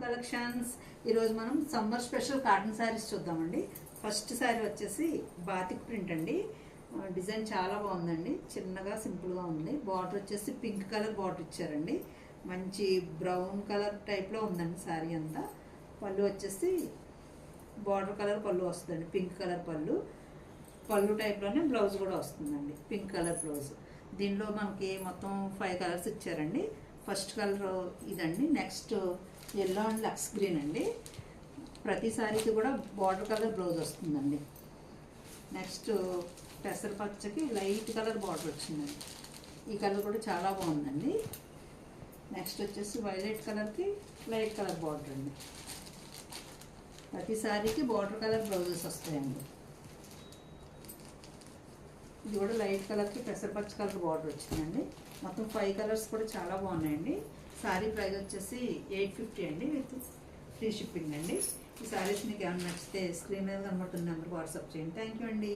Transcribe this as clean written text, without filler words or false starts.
Collections. ఈరోజు మనం summer special cotton saris చూద్దామండి. ఫస్ట్ శారీ వచ్చేసి బాతిక్ ప్రింట్ అండి. డిజైన్ చాలా బాగుందండి, చిన్నగా సింపుల్గా ఉంది. బార్డర్ వచ్చేసి పింక్ కలర్ బార్డర్ ఇచ్చారండి, మంచి బ్రౌన్ కలర్ టైప్లో ఉందండి శారీ అంతా. పళ్ళు వచ్చేసి బార్డర్ కలర్ పళ్ళు వస్తుందండి, పింక్ కలర్ పళ్ళు. పళ్ళు టైప్లోనే బ్లౌజ్ కూడా వస్తుందండి, పింక్ కలర్ బ్లౌజ్. దీనిలో మనకి మొత్తం 5 కలర్స్ ఇచ్చారండి. ఫస్ట్ కలర్ ఇదండి, నెక్స్ట్ ఎల్లో అండ్ లక్స్ గ్రీన్ అండి. ప్రతి సారీకి కూడా బార్డర్ కలర్ బ్లౌజ్ వస్తుందండి. నెక్స్ట్ పెసరపచ్చకి లైట్ కలర్ బార్డర్ వచ్చిందండి, ఈ కలర్ కూడా చాలా బాగుందండి. నెక్స్ట్ వచ్చేసి వైలెట్ కలర్కి లైట్ కలర్ బార్డర్ అండి. ప్రతి సారీకి బార్డర్ కలర్ బ్లౌజెస్ వస్తాయండి. ఇది కూడా లైట్ కలర్కి పెసరపచ్చ కలర్ బార్డర్ వచ్చిందండి. మొత్తం 5 కలర్స్ కూడా చాలా బాగున్నాయండి. శారీ ప్రైస్ వచ్చేసి 850 అండి, విత్ ఫ్రీ షిప్పింగ్ అండి. ఈ శారీస్ మీకు ఏమైనా నచ్చితే స్క్రీన్ మీద కనబడుతున్న నెంబర్కి వాట్సాప్ చేయండి. థ్యాంక్ యూ అండి.